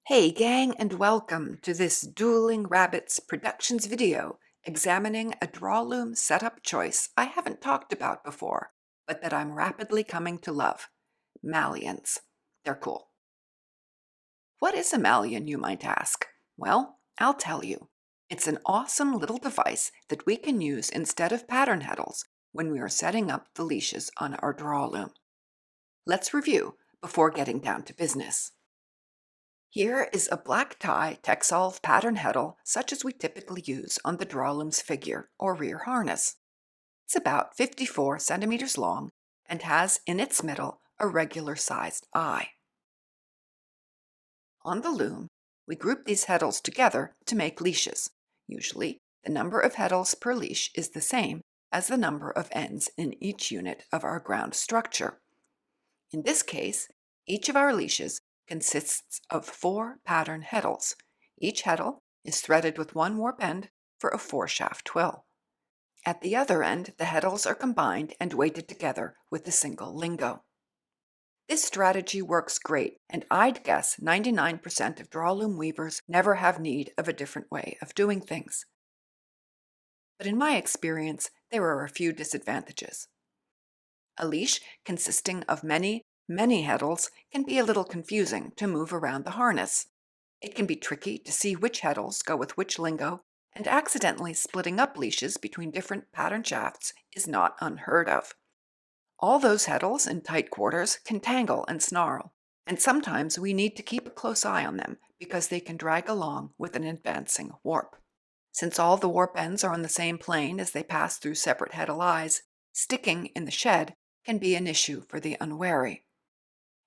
Hey gang, and welcome to this Dueling Rabbits Productions video examining a Drawloom setup choice I haven't talked about before, but that I'm rapidly coming to love. Mallions. They're cool. What is a mallion, you might ask? Well, I'll tell you. It's an awesome little device that we can use instead of pattern headles when we are setting up the leashes on our Drawloom. Let's review before getting down to business. Here is a black tie Texolve pattern heddle such as we typically use on the Drawloom's figure or rear harness. It's about 54 centimeters long and has in its middle a regular sized eye. On the loom, we group these heddles together to make leashes. Usually, the number of heddles per leash is the same as the number of ends in each unit of our ground structure. In this case, each of our leashes consists of 4 pattern heddles. Each heddle is threaded with one warp end for a 4-shaft twill. At the other end, the heddles are combined and weighted together with a single lingo. This strategy works great, and I'd guess 99% of Drawloom weavers never have need of a different way of doing things. But in my experience, there are a few disadvantages. A leash consisting of many heddles can be a little confusing to move around the harness. It can be tricky to see which heddles go with which lingo, and accidentally splitting up leashes between different pattern shafts is not unheard of. All those heddles in tight quarters can tangle and snarl, and sometimes we need to keep a close eye on them because they can drag along with an advancing warp. Since all the warp ends are on the same plane as they pass through separate heddle eyes, sticking in the shed can be an issue for the unwary.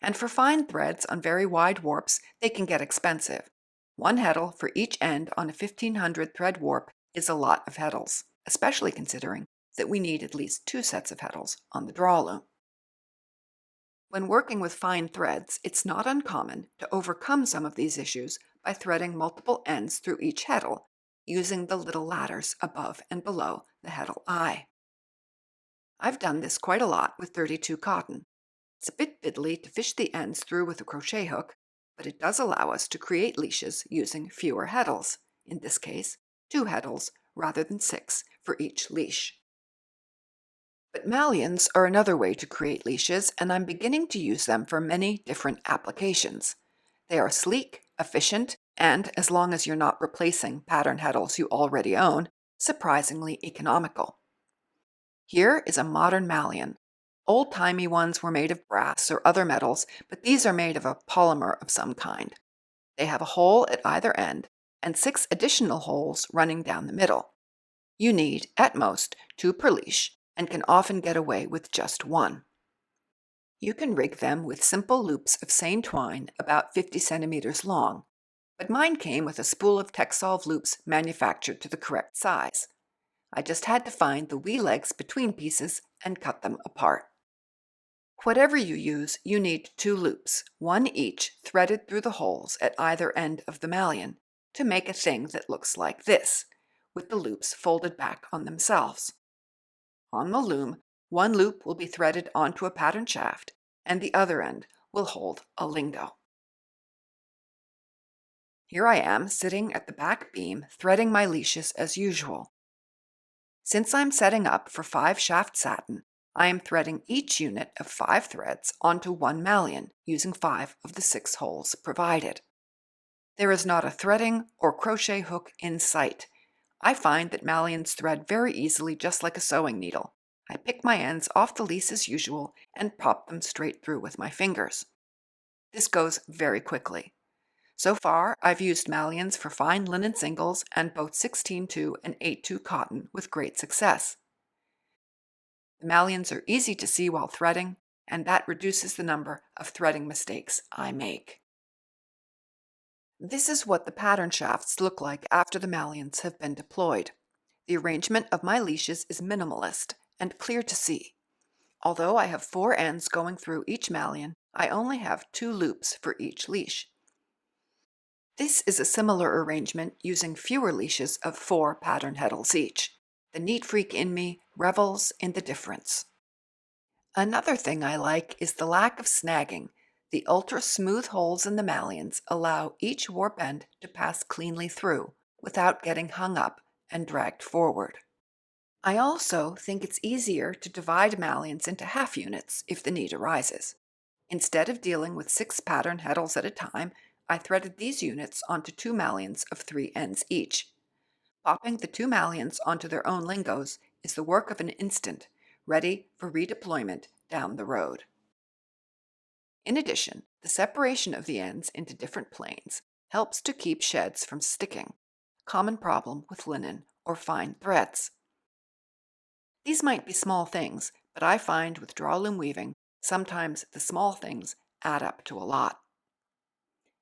And for fine threads on very wide warps, they can get expensive. One heddle for each end on a 1500 thread warp is a lot of heddles, especially considering that we need at least 2 sets of heddles on the Drawloom. When working with fine threads, it's not uncommon to overcome some of these issues by threading multiple ends through each heddle, using the little ladders above and below the heddle eye. I've done this quite a lot with 32 cotton. It's a bit fiddly to fish the ends through with a crochet hook, but it does allow us to create leashes using fewer heddles, in this case, 2 heddles rather than 6 for each leash. But mallions are another way to create leashes, and I'm beginning to use them for many different applications. They are sleek, efficient, and, as long as you're not replacing pattern heddles you already own, surprisingly economical. Here is a modern mallion. Old-timey ones were made of brass or other metals, but these are made of a polymer of some kind. They have a hole at either end and 6 additional holes running down the middle. You need, at most, 2 per leash and can often get away with just 1. You can rig them with simple loops of seine twine about 50 centimeters long, but mine came with a spool of Texolve loops manufactured to the correct size. I just had to find the wee legs between pieces and cut them apart. Whatever you use, you need 2 loops, one each threaded through the holes at either end of the mallion to make a thing that looks like this, with the loops folded back on themselves. On the loom, one loop will be threaded onto a pattern shaft, and the other end will hold a lingo. Here I am sitting at the back beam threading my leashes as usual. Since I'm setting up for 5-shaft satin, I am threading each unit of 5 threads onto one mallion using 5 of the 6 holes provided. There is not a threading or crochet hook in sight. I find that mallions thread very easily just like a sewing needle. I pick my ends off the lease as usual and pop them straight through with my fingers. This goes very quickly. So far, I've used mallions for fine linen singles and both 16-2 and 8-2 cotton with great success. The mallions are easy to see while threading, and that reduces the number of threading mistakes I make. This is what the pattern shafts look like after the mallions have been deployed. The arrangement of my leashes is minimalist and clear to see. Although I have 4 ends going through each mallion, I only have 2 loops for each leash. This is a similar arrangement using fewer leashes of 4 pattern heddles each. The neat freak in me revels in the difference. Another thing I like is the lack of snagging. The ultra-smooth holes in the mallions allow each warp end to pass cleanly through without getting hung up and dragged forward. I also think it's easier to divide mallions into half units if the need arises. Instead of dealing with 6 pattern heddles at a time, I threaded these units onto 2 mallions of 3 ends each. Popping the 2 mallions onto their own lingos is the work of an instant, ready for redeployment down the road. In addition, the separation of the ends into different planes helps to keep sheds from sticking, a common problem with linen or fine threads. These might be small things, but I find with drawloom weaving, sometimes the small things add up to a lot.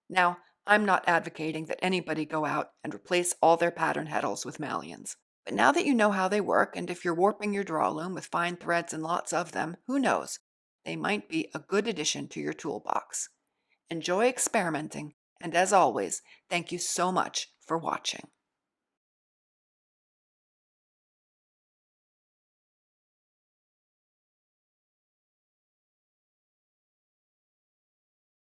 Now, I'm not advocating that anybody go out and replace all their pattern heddles with mallions. But now that you know how they work, and if you're warping your drawloom with fine threads and lots of them, who knows? They might be a good addition to your toolbox. Enjoy experimenting, and as always, thank you so much for watching.